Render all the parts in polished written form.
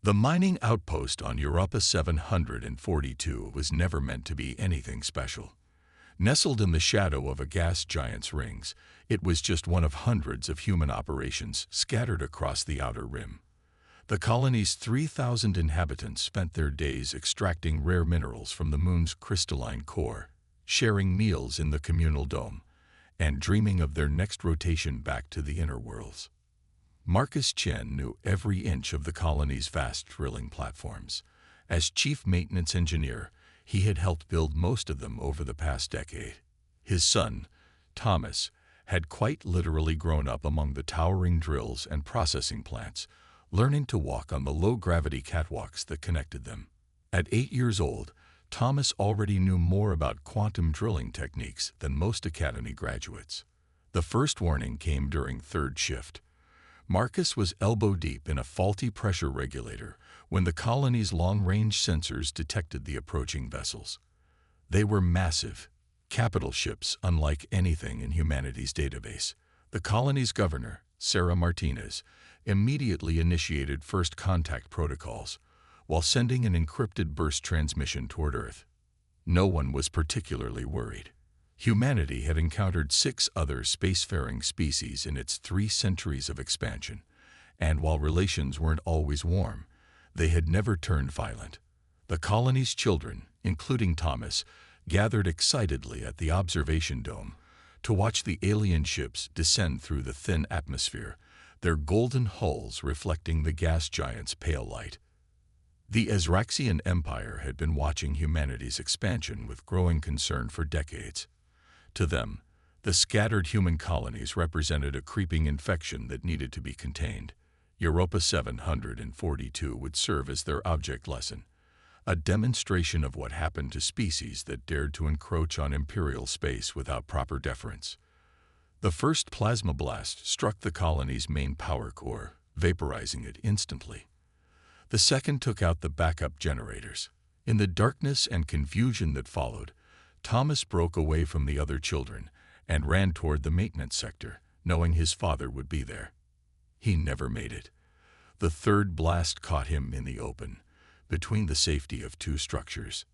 The mining outpost on Europa 742 was never meant to be anything special. Nestled in the shadow of a gas giant's rings, it was just one of hundreds of human operations scattered across the outer rim. The colony's 3,000 inhabitants spent their days extracting rare minerals from the moon's crystalline core, sharing meals in the communal dome, and dreaming of their next rotation back to the inner worlds. Marcus Chen knew every inch of the colony's vast drilling platforms. As chief maintenance engineer, he had helped build most of them over the past decade. His son, Thomas, had quite literally grown up among the towering drills and processing plants, learning to walk on the low-gravity catwalks that connected them. At 8 years old, Thomas already knew more about quantum drilling techniques than most academy graduates. The first warning came during third shift. Marcus was elbow-deep in a faulty pressure regulator when the colony's long-range sensors detected the approaching vessels. They were massive, capital ships unlike anything in humanity's database. The colony's governor, Sarah Martinez, immediately initiated first contact protocols, while sending an encrypted burst transmission toward Earth. No one was particularly worried. Humanity had encountered 6 other spacefaring species in its 3 centuries of expansion, and while relations weren't always warm, they had never turned violent. The colony's children, including Thomas, gathered excitedly at the observation dome to watch the alien ships descend through the thin atmosphere, their golden hulls reflecting the gas giant's pale light. The Azraxian Empire had been watching humanity's expansion with growing concern for decades. To them, the scattered human colonies represented a creeping infection that needed to be contained. Europa 742 would serve as their object lesson, a demonstration of what happened to species that dared to encroach on imperial space without proper deference. The first plasma blast struck the colony's main power core, vaporizing it instantly. The second took out the backup generators. In the darkness and confusion that followed, Thomas broke away from the other children and ran toward the maintenance sector, knowing his father would be there. He never made it. The third blast caught him in the open, between the safety of 2 structures.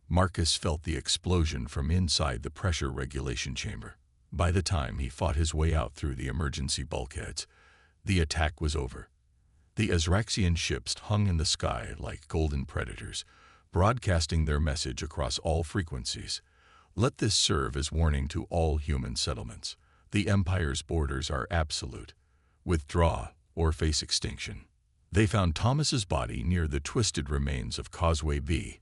Marcus felt the explosion from inside the pressure regulation chamber. By the time he fought his way out through the emergency bulkheads, the attack was over. The Azraxian ships hung in the sky like golden predators, broadcasting their message across all frequencies. Let this serve as warning to all human settlements. The Empire's borders are absolute. Withdraw or face extinction. They found Thomas's body near the twisted remains of Causeway B.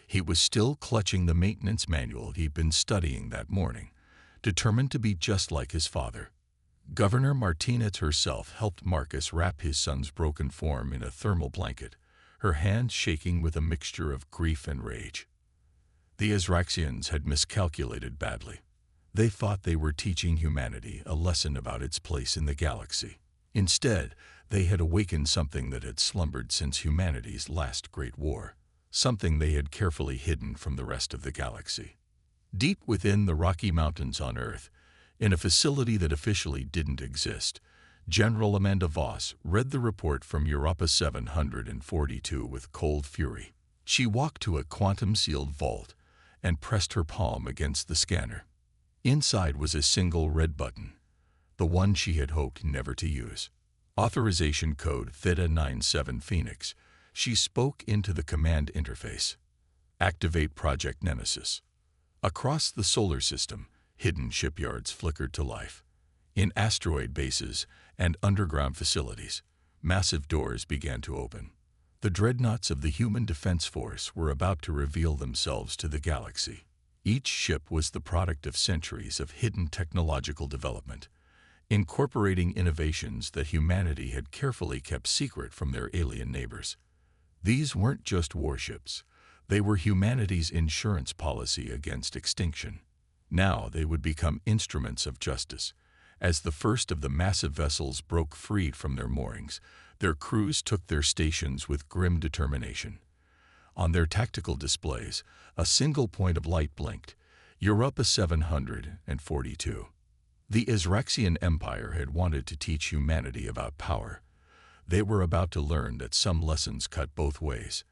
He was still clutching the maintenance manual he'd been studying that morning, determined to be just like his father. Governor Martinez herself helped Marcus wrap his son's broken form in a thermal blanket, her hands shaking with a mixture of grief and rage. The Azraxians had miscalculated badly. They thought they were teaching humanity a lesson about its place in the galaxy. Instead, they had awakened something that had slumbered since humanity's last great war, something they had carefully hidden from the rest of the galaxy. Deep within the Rocky Mountains on Earth, in a facility that officially didn't exist, General Amanda Voss read the report from Europa 742 with cold fury. She walked to a quantum-sealed vault and pressed her palm against the scanner. Inside was a single red button, the one she had hoped never to use. Authorization code Theta 97 Phoenix. She spoke into the command interface. Activate Project Nemesis. Across the solar system, hidden shipyards flickered to life. In asteroid bases and underground facilities, massive doors began to open. The dreadnoughts of the Human Defense Force were about to reveal themselves to the galaxy. Each ship was the product of centuries of hidden technological development, incorporating innovations that humanity had carefully kept secret from their alien neighbors. These weren't just warships. They were humanity's insurance policy against extinction. Now they would become instruments of justice. As the first of the massive vessels broke free from their moorings, their crews took their stations with grim determination. On their tactical displays, a single point of light blinked, Europa 742. The Azraxian Empire had wanted to teach humanity about power. They were about to learn that some lessons cut both ways.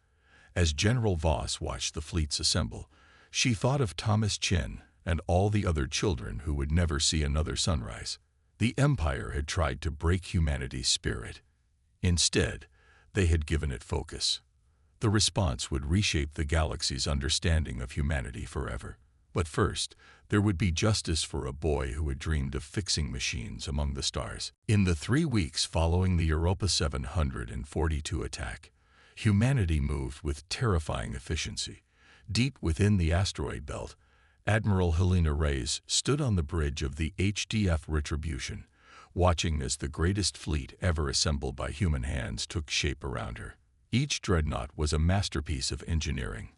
As General Voss watched the fleets assemble, she thought of Thomas Chen and all the other children who would never see another sunrise. The Empire had tried to break humanity's spirit. Instead, they had given it focus. The response would reshape the galaxy's understanding of humanity forever. But first, there would be justice for a boy who had dreamed of fixing machines among the stars. In the 3 weeks following the Europa 742 attack, humanity moved with terrifying efficiency. Deep within the asteroid belt, Admiral Helena Reyes stood on the bridge of the HDF Retribution, watching as the greatest fleet ever assembled by human hands took shape around her. Each dreadnought was a masterpiece of engineering,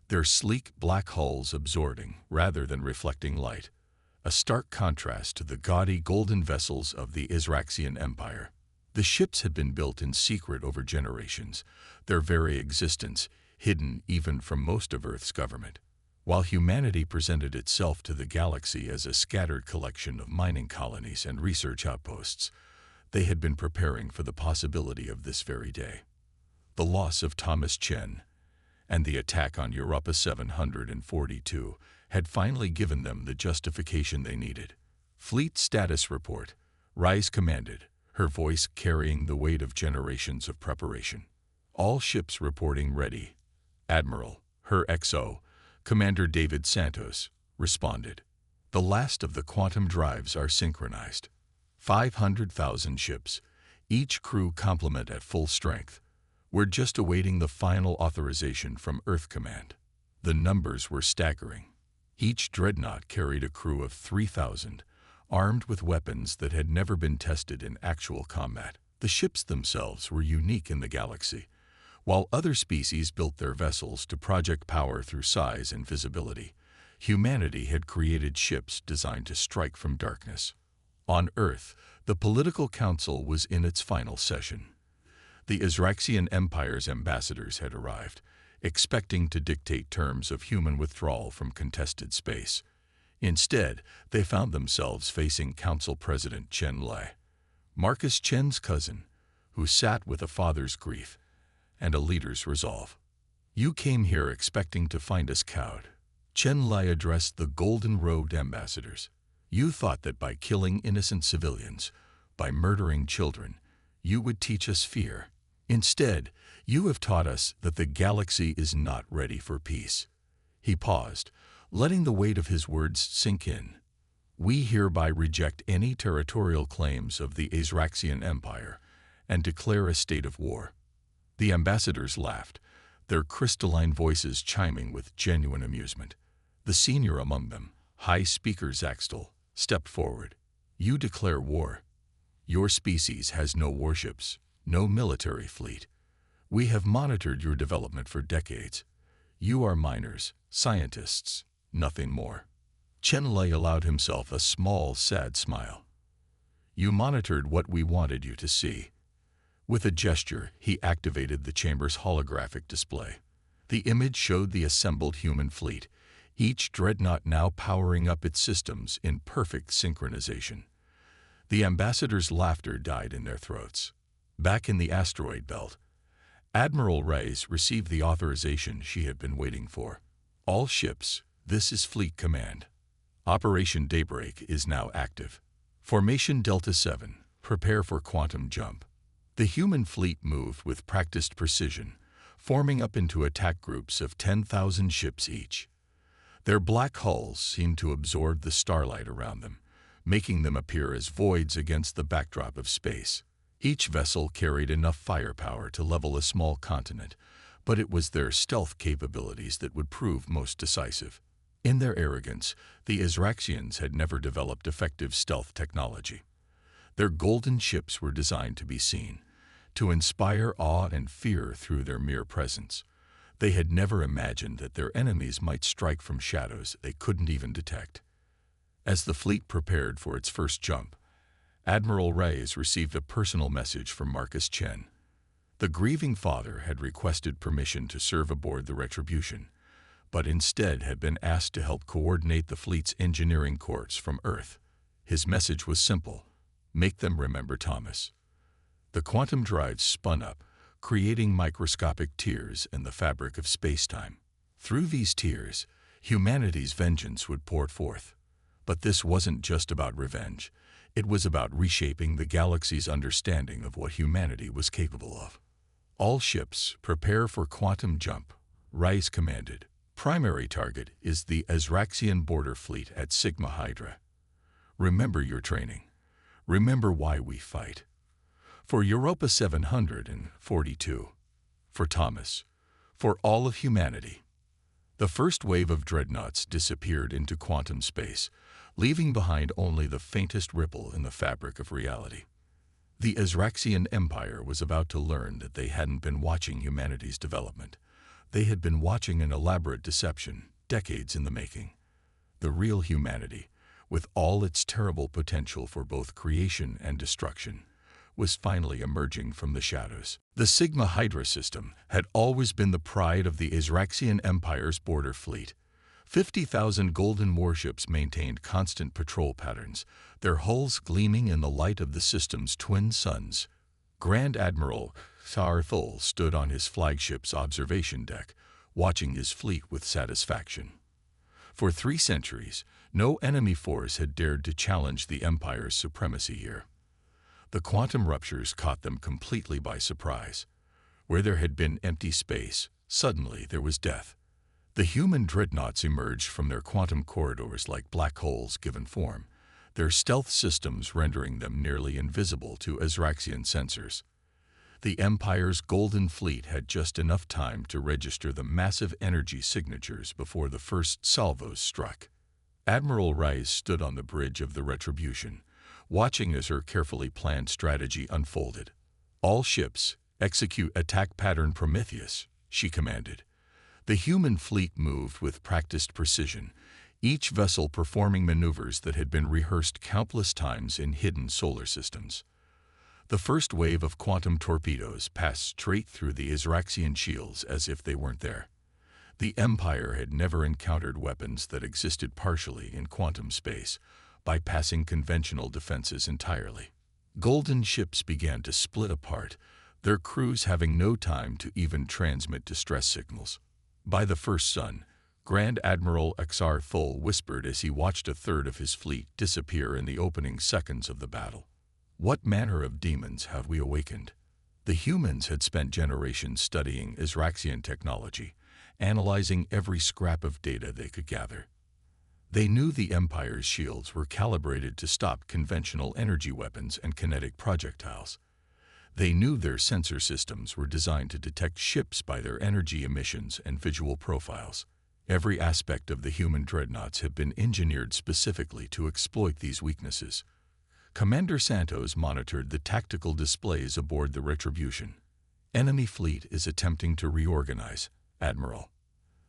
their sleek black hulls absorbing rather than reflecting light, a stark contrast to the gaudy golden vessels of the Izraxian Empire. The ships had been built in secret over generations, their very existence hidden even from most of Earth's government. While humanity presented itself to the galaxy as a scattered collection of mining colonies and research outposts, they had been preparing for the possibility of this very day. The loss of Thomas Chen and the attack on Europa 742 had finally given them the justification they needed. Fleet Status Report, Reyes commanded, her voice carrying the weight of generations of preparation. All ships reporting ready. Admiral, her XO, Commander David Santos, responded. The last of the quantum drives are synchronized. 500,000 ships, each crew complement at full strength. We're just awaiting the final authorization from Earth Command. The numbers were staggering. Each dreadnought carried a crew of 3,000, armed with weapons that had never been tested in actual combat. The ships themselves were unique in the galaxy. While other species built their vessels to project power through size and visibility, humanity had created ships designed to strike from darkness. On Earth, the political council was in its final session. The Izraxian Empire's ambassadors had arrived, expecting to dictate terms of human withdrawal from contested space. Instead, they found themselves facing Council President Chen Lai, Marcus Chen's cousin, who sat with a father's grief and a leader's resolve. You came here expecting to find us cowed. Chen Lai addressed the golden-robed ambassadors. You thought that by killing innocent civilians, by murdering children, you would teach us fear. Instead, you have taught us that the galaxy is not ready for peace. He paused, letting the weight of his words sink in. We hereby reject any territorial claims of the Izraxian Empire and declare a state of war. The ambassadors laughed, their crystalline voices chiming with genuine amusement. The senior among them, High Speaker Zaxtel, stepped forward. You declare war. Your species has no warships, no military fleet. We have monitored your development for decades. You are miners, scientists, nothing more. Chen Lai allowed himself a small, sad smile. You monitored what we wanted you to see. With a gesture, he activated the chamber's holographic display. The image showed the assembled human fleet, each dreadnought now powering up its systems in perfect synchronization. The ambassadors' laughter died in their throats. Back in the asteroid belt, Admiral Reyes received the authorization she had been waiting for. All ships, this is Fleet Command. Operation Daybreak is now active. Formation Delta 7, prepare for quantum jump. The human fleet moved with practiced precision, forming up into attack groups of 10,000 ships each. Their black hulls seemed to absorb the starlight around them, making them appear as voids against the backdrop of space. Each vessel carried enough firepower to level a small continent, but it was their stealth capabilities that would prove most decisive. In their arrogance, the Izraxians had never developed effective stealth technology. Their golden ships were designed to be seen, to inspire awe and fear through their mere presence. They had never imagined that their enemies might strike from shadows they couldn't even detect. As the fleet prepared for its first jump, Admiral Reyes received a personal message from Marcus Chen. The grieving father had requested permission to serve aboard the Retribution, but instead had been asked to help coordinate the fleet's engineering course from Earth. His message was simple: make them remember Thomas. The quantum drives spun up, creating microscopic tears in the fabric of space-time. Through these tears, humanity's vengeance would pour forth. But this wasn't just about revenge. It was about reshaping the galaxy's understanding of what humanity was capable of. All ships, prepare for quantum jump, Rise commanded. Primary target is the Azraxian border fleet at Sigma Hydra. Remember your training. Remember why we fight. For Europa 742. For Thomas. For all of humanity. The first wave of dreadnoughts disappeared into quantum space, leaving behind only the faintest ripple in the fabric of reality. The Azraxian Empire was about to learn that they hadn't been watching humanity's development. They had been watching an elaborate deception, decades in the making. The real humanity, with all its terrible potential for both creation and destruction, was finally emerging from the shadows. The Sigma Hydra system had always been the pride of the Azraxian Empire's border fleet. 50,000 golden warships maintained constant patrol patterns, their hulls gleaming in the light of the system's twin suns. Grand Admiral Sci-Fi stood on his flagship's observation deck, watching his fleet with satisfaction. For 3 centuries, no enemy force had dared to challenge the Empire's supremacy here. The quantum ruptures caught them completely by surprise. Where there had been empty space, suddenly there was death. The human dreadnoughts emerged from their quantum corridors like black holes given form, their stealth systems rendering them nearly invisible to Azraxian sensors. The Empire's Golden Fleet had just enough time to register the massive energy signatures before the first salvos struck. Admiral Rise stood on the bridge of the Retribution, watching as her carefully planned strategy unfolded. All ships, execute attack pattern Prometheus, she commanded. The human fleet moved with practiced precision, each vessel performing maneuvers that had been rehearsed countless times in hidden solar systems. The first wave of quantum torpedoes passed straight through the Azraxian shields as if they weren't there. The Empire had never encountered weapons that existed partially in quantum space, bypassing conventional defenses entirely. Golden ships began to split apart, their crews having no time to even transmit distress signals. By the first sun, Grand Admiral Xar-Thul whispered as he watched a third of his fleet disappear in the opening seconds of the battle. What manner of demons have we awakened? The humans had spent generations studying Azraxian technology, analyzing every scrap of data they could gather. They knew the Empire's shields were calibrated to stop conventional energy weapons and kinetic projectiles. They knew their sensor systems were designed to detect ships by their energy emissions and visual profiles. Every aspect of the human dreadnoughts had been engineered specifically to exploit these weaknesses. Commander Santos monitored the tactical displays aboard the Retribution. Enemy fleet is attempting to reorganize, Admiral.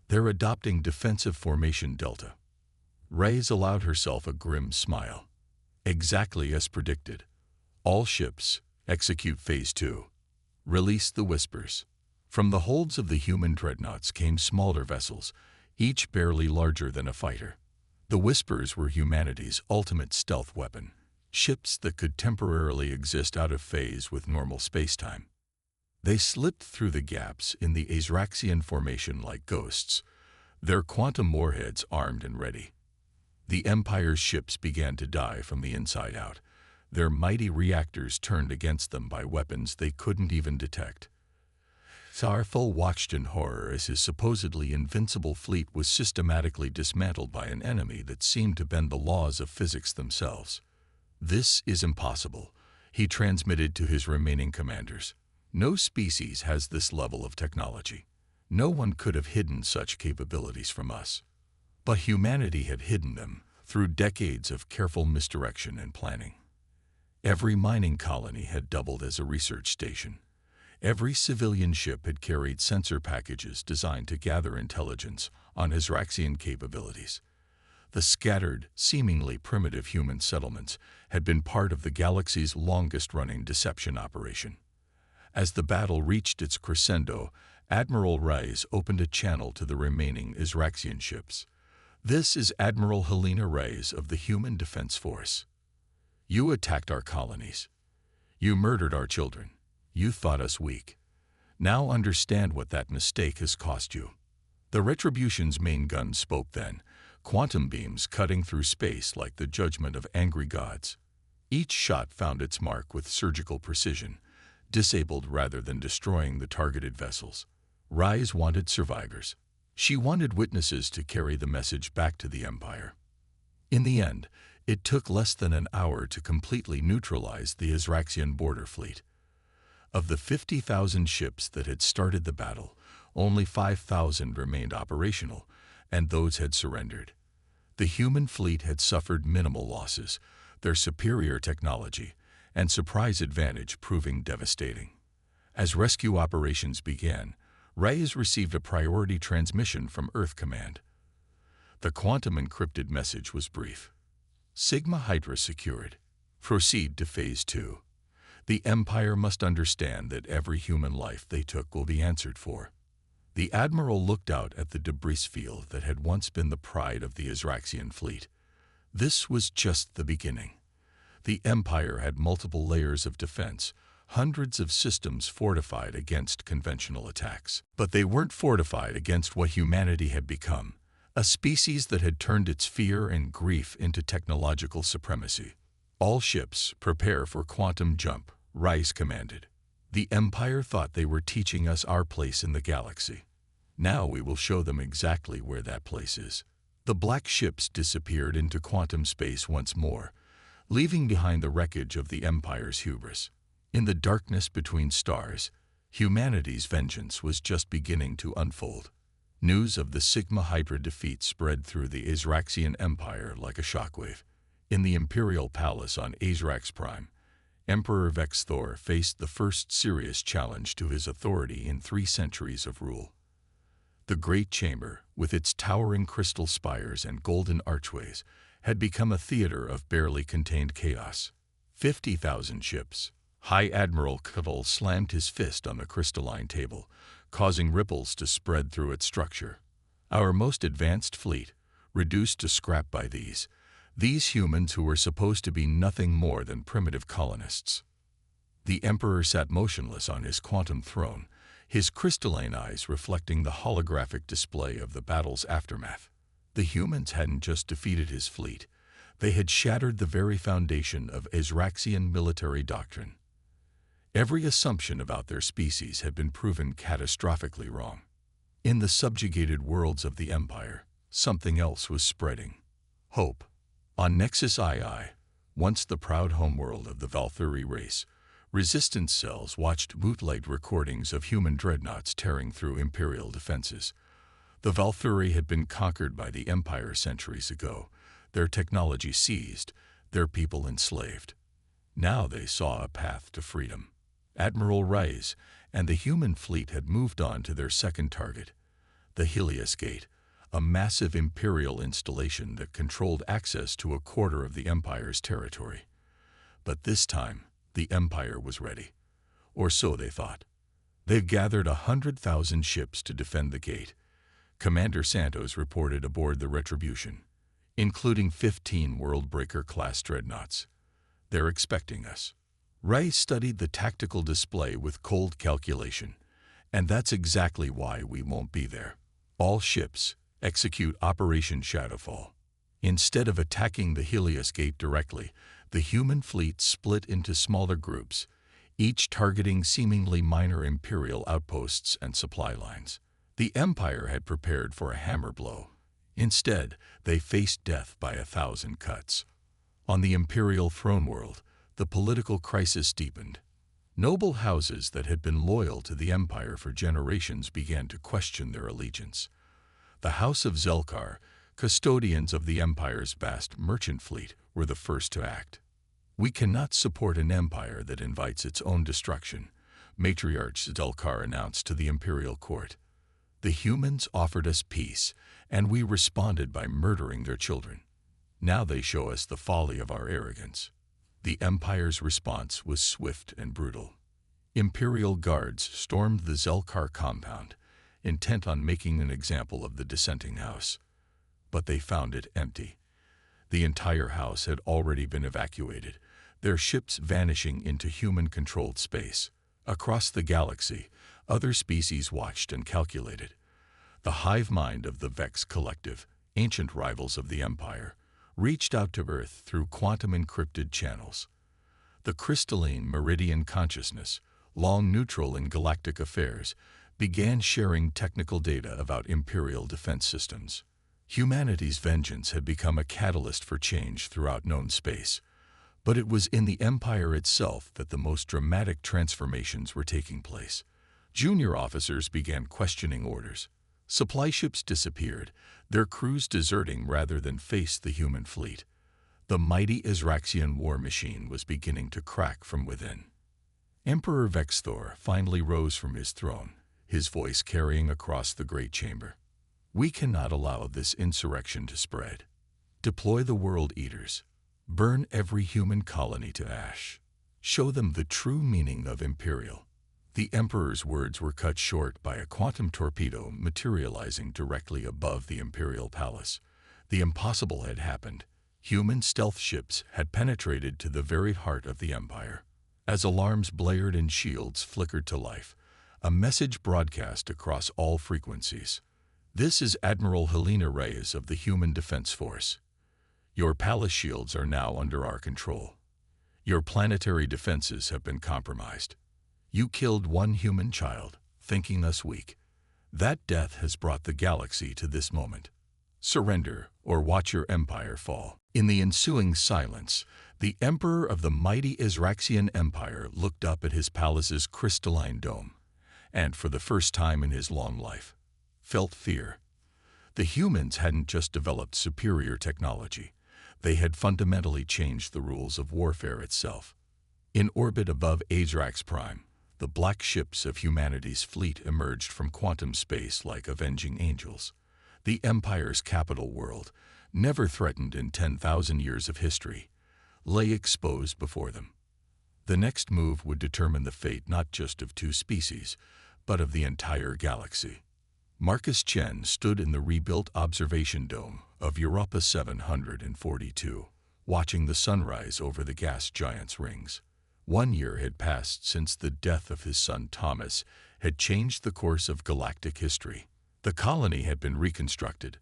They're adopting defensive formation Delta. Reyes allowed herself a grim smile. Exactly as predicted. All ships, execute Phase 2. Release the Whispers. From the holds of the human dreadnoughts came smaller vessels, each barely larger than a fighter. The Whispers were humanity's ultimate stealth weapon, ships that could temporarily exist out of phase with normal spacetime. They slipped through the gaps in the Azraxian formation like ghosts, their quantum warheads armed and ready. The Empire's ships began to die from the inside out, their mighty reactors turned against them by weapons they couldn't even detect. Sci-Fi watched in horror as his supposedly invincible fleet was systematically dismantled by an enemy that seemed to bend the laws of physics themselves. "This is impossible," he transmitted to his remaining commanders. "No species has this level of technology. No one could have hidden such capabilities from us." But humanity had hidden them through decades of careful misdirection and planning. Every mining colony had doubled as a research station. Every civilian ship had carried sensor packages designed to gather intelligence on Azraxian capabilities. The scattered, seemingly primitive human settlements had been part of the galaxy's longest-running deception operation. As the battle reached its crescendo, Admiral Rise opened a channel to the remaining Azraxian ships. "This is Admiral Helena Reyes of the Human Defense Force. You attacked our colonies. You murdered our children. You thought us weak. Now understand what that mistake has cost you. The Retribution's main gun spoke then, quantum beams cutting through space like the judgment of angry gods. Each shot found its mark with surgical precision, disabled rather than destroying the targeted vessels. Rise wanted survivors. She wanted witnesses to carry the message back to the Empire. In the end, it took less than an hour to completely neutralize the Izraxian border fleet. Of the 50,000 ships that had started the battle, only 5,000 remained operational, and those had surrendered. The human fleet had suffered minimal losses, their superior technology and surprise advantage proving devastating. As rescue operations began, Reyes received a priority transmission from Earth Command. The quantum encrypted message was brief. Sigma Hydra secured. Proceed to Phase 2. The Empire must understand that every human life they took will be answered for. The Admiral looked out at the debris field that had once been the pride of the Izraxian fleet. This was just the beginning. The Empire had multiple layers of defense, hundreds of systems fortified against conventional attacks. But they weren't fortified against what humanity had become, a species that had turned its fear and grief into technological supremacy. All ships, prepare for quantum jump, Rice commanded. The Empire thought they were teaching us our place in the galaxy. Now we will show them exactly where that place is. The black ships disappeared into quantum space once more, leaving behind the wreckage of the Empire's hubris. In the darkness between stars, humanity's vengeance was just beginning to unfold. News of the Sigma Hydra defeat spread through the Izraxian Empire like a shockwave. In the Imperial Palace on Azrax Prime, Emperor Vex Thor faced the first serious challenge to his authority in 3 centuries of rule. The Great Chamber, with its towering crystal spires and golden archways, had become a theater of barely contained chaos. 50,000 ships. High Admiral Cuttle slammed his fist on the crystalline table, causing ripples to spread through its structure. Our most advanced fleet, reduced to scrap by these humans who were supposed to be nothing more than primitive colonists. The Emperor sat motionless on his quantum throne, his crystalline eyes reflecting the holographic display of the battle's aftermath. The humans hadn't just defeated his fleet, they had shattered the very foundation of Izraxian military doctrine. Every assumption about their species had been proven catastrophically wrong. In the subjugated worlds of the Empire, something else was spreading. Hope. On Nexus II, once the proud homeworld of the Valkyrie race, resistance cells watched bootlegged recordings of human dreadnoughts tearing through Imperial defenses. The Valkyrie had been conquered by the Empire centuries ago, their technology seized, their people enslaved. Now they saw a path to freedom. Admiral Reyes and the human fleet had moved on to their second target, the Helios Gate, a massive Imperial installation that controlled access to a quarter of the Empire's territory. But this time, the Empire was ready. Or so they thought. They gathered 100,000 ships to defend the gate. Commander Santos reported aboard the Retribution, including 15 Worldbreaker-class dreadnoughts. They're expecting us. Ray studied the tactical display with cold calculation, and that's exactly why we won't be there. All ships execute Operation Shadowfall. Instead of attacking the Helios Gate directly, the human fleet split into smaller groups, each targeting seemingly minor Imperial outposts and supply lines. The Empire had prepared for a hammer blow. Instead, they faced death by 1,000 cuts. On the Imperial throne world, the political crisis deepened. Noble houses that had been loyal to the Empire for generations began to question their allegiance. The House of Zelkar, custodians of the Empire's vast merchant fleet, were the first to act. We cannot support an empire that invites its own destruction, Matriarch Zelkar announced to the Imperial court. The humans offered us peace, and we responded by murdering their children. Now they show us the folly of our arrogance. The Empire's response was swift and brutal. Imperial guards stormed the Zelkar compound, intent on making an example of the dissenting house. But they found it empty. The entire house had already been evacuated, their ships vanishing into human-controlled space. Across the galaxy, other species watched and calculated. The hive mind of the Vex Collective, ancient rivals of the Empire, reached out to Earth through quantum-encrypted channels. The crystalline Meridian consciousness, long neutral in galactic affairs, began sharing technical data about Imperial defense systems. Humanity's vengeance had become a catalyst for change throughout known space, but it was in the Empire itself that the most dramatic transformations were taking place. Junior officers began questioning orders. Supply ships disappeared, their crews deserting rather than face the human fleet. The mighty Azraxian war machine was beginning to crack from within. Emperor Vexthor finally rose from his throne, his voice carrying across the great chamber. We cannot allow this insurrection to spread. Deploy the World Eaters. Burn every human colony to ash. Show them the true meaning of Imperial. The Emperor's words were cut short by a quantum torpedo materializing directly above the Imperial Palace. The impossible had happened. Human stealth ships had penetrated to the very heart of the Empire. As alarms blared and shields flickered to life, a message broadcast across all frequencies. This is Admiral Helena Reyes of the Human Defense Force. Your palace shields are now under our control. Your planetary defenses have been compromised. You killed one human child, thinking us weak. That death has brought the galaxy to this moment. Surrender, or watch your empire fall. In the ensuing silence, the Emperor of the mighty Azraxian Empire looked up at his palace's crystalline dome, and for the first time in his long life, felt fear. The humans hadn't just developed superior technology, they had fundamentally changed the rules of warfare itself. In orbit above Azrax Prime, the black ships of humanity's fleet emerged from quantum space like avenging angels. The Empire's capital world, never threatened in 10,000 years of history, lay exposed before them. The next move would determine the fate not just of two species, but of the entire galaxy. Marcus Chen stood in the rebuilt observation dome of Europa 742, watching the sunrise over the gas giant's rings. 1 year had passed since the death of his son Thomas had changed the course of galactic history. The colony had been reconstructed,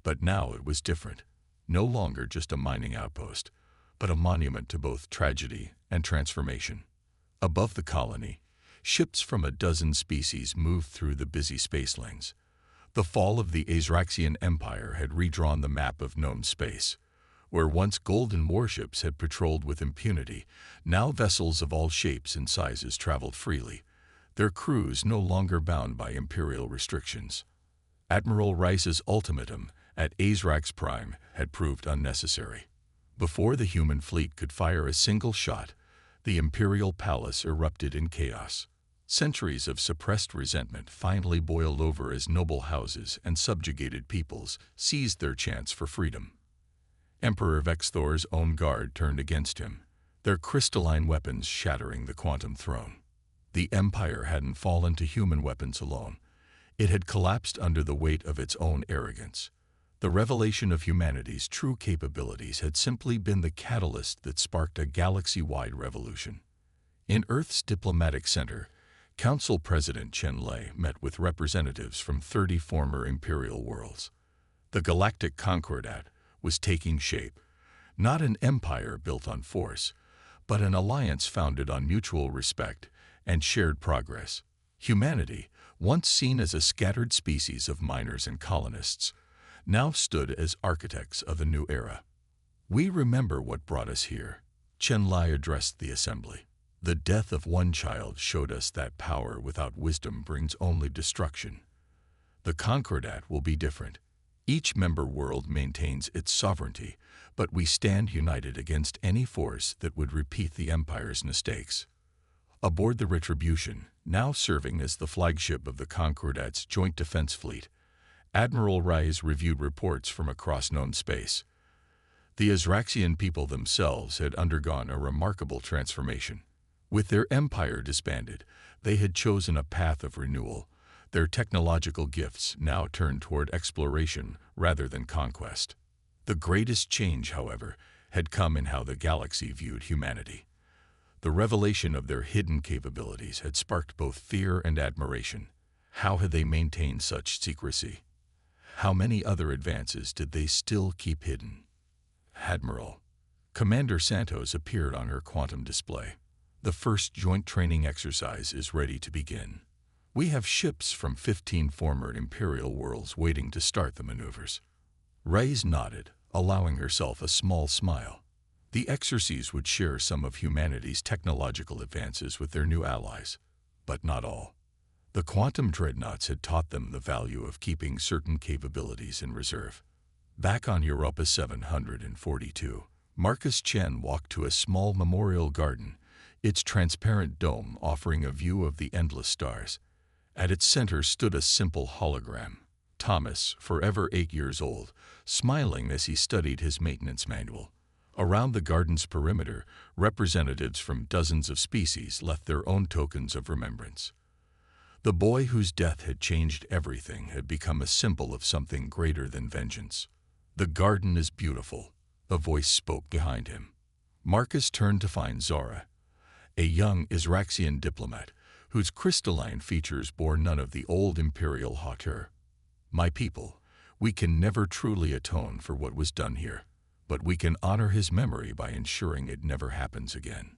but now it was different. No longer just a mining outpost, but a monument to both tragedy and transformation. Above the colony, ships from a dozen species moved through the busy space lanes. The fall of the Azraxian Empire had redrawn the map of known space. Where once golden warships had patrolled with impunity, now vessels of all shapes and sizes traveled freely, their crews no longer bound by imperial restrictions. Admiral Rice's ultimatum at Azrax Prime had proved unnecessary. Before the human fleet could fire a single shot, the Imperial Palace erupted in chaos. Centuries of suppressed resentment finally boiled over as noble houses and subjugated peoples seized their chance for freedom. Emperor Vexthor's own guard turned against him, their crystalline weapons shattering the quantum throne. The Empire hadn't fallen to human weapons alone. It had collapsed under the weight of its own arrogance. The revelation of humanity's true capabilities had simply been the catalyst that sparked a galaxy-wide revolution. In Earth's diplomatic center, Council President Chen Lei met with representatives from 30 former imperial worlds. The Galactic Concordat was taking shape, not an empire built on force, but an alliance founded on mutual respect and shared progress. Humanity, once seen as a scattered species of miners and colonists, now stood as architects of a new era. We remember what brought us here, Chen Lai addressed the assembly. The death of one child showed us that power without wisdom brings only destruction. The Concordat will be different. Each member world maintains its sovereignty, but we stand united against any force that would repeat the Empire's mistakes. Aboard the Retribution, now serving as the flagship of the Concordat's Joint Defense Fleet, Admiral Rise reviewed reports from across known space. The Azraxian people themselves had undergone a remarkable transformation. With their empire disbanded, they had chosen a path of renewal, their technological gifts now turned toward exploration rather than conquest. The greatest change, however, had come in how the galaxy viewed humanity. The revelation of their hidden capabilities had sparked both fear and admiration. How had they maintained such secrecy? How many other advances did they still keep hidden? Admiral. Commander Santos appeared on her quantum display. The first joint training exercise is ready to begin. We have ships from 15 former Imperial worlds waiting to start the maneuvers. Reyes nodded, allowing herself a small smile. The exercises would share some of humanity's technological advances with their new allies, but not all. The quantum dreadnoughts had taught them the value of keeping certain capabilities in reserve. Back on Europa 742, Marcus Chen walked to a small memorial garden, its transparent dome offering a view of the endless stars. At its center stood a simple hologram, Thomas, forever 8 years old, smiling as he studied his maintenance manual. Around the garden's perimeter, representatives from dozens of species left their own tokens of remembrance. The boy whose death had changed everything had become a symbol of something greater than vengeance. "The garden is beautiful," a voice spoke behind him. Marcus turned to find Zora, a young Izraxian diplomat whose crystalline features bore none of the old imperial hauteur. "My people, we can never truly atone for what was done here, but we can honor his memory by ensuring it never happens again."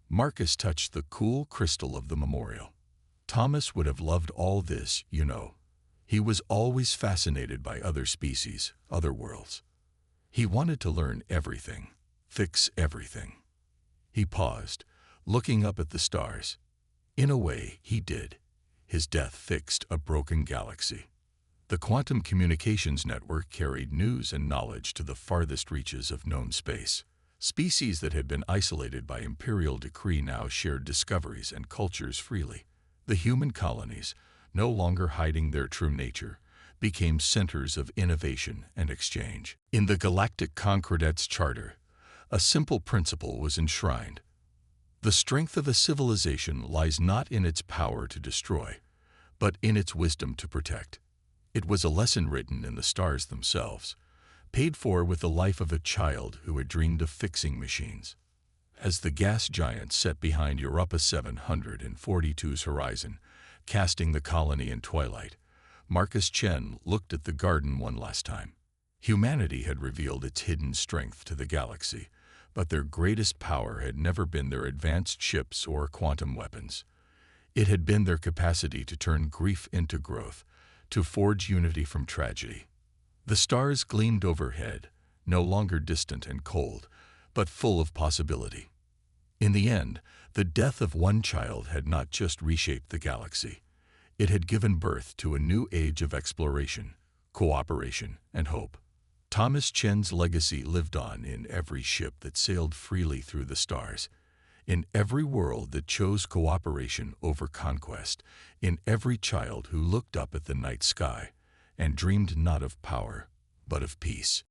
Marcus touched the cool crystal of the memorial. Thomas would have loved all this, you know. He was always fascinated by other species, other worlds. He wanted to learn everything, fix everything. He paused, looking up at the stars. In a way, he did. His death fixed a broken galaxy. The quantum communications network carried news and knowledge to the farthest reaches of known space. Species that had been isolated by imperial decree now shared discoveries and cultures freely. The human colonies, no longer hiding their true nature, became centers of innovation and exchange. In the Galactic Concordet's charter, a simple principle was enshrined. The strength of a civilization lies not in its power to destroy, but in its wisdom to protect. It was a lesson written in the stars themselves, paid for with the life of a child who had dreamed of fixing machines. As the gas giant set behind Europa 742's horizon, casting the colony in twilight, Marcus Chen looked at the garden one last time. Humanity had revealed its hidden strength to the galaxy, but their greatest power had never been their advanced ships or quantum weapons. It had been their capacity to turn grief into growth, to forge unity from tragedy. The stars gleamed overhead, no longer distant and cold, but full of possibility. In the end, the death of one child had not just reshaped the galaxy. It had given birth to a new age of exploration, cooperation, and hope. Thomas Chen's legacy lived on in every ship that sailed freely through the stars, in every world that chose cooperation over conquest, in every child who looked up at the night sky and dreamed not of power, but of peace.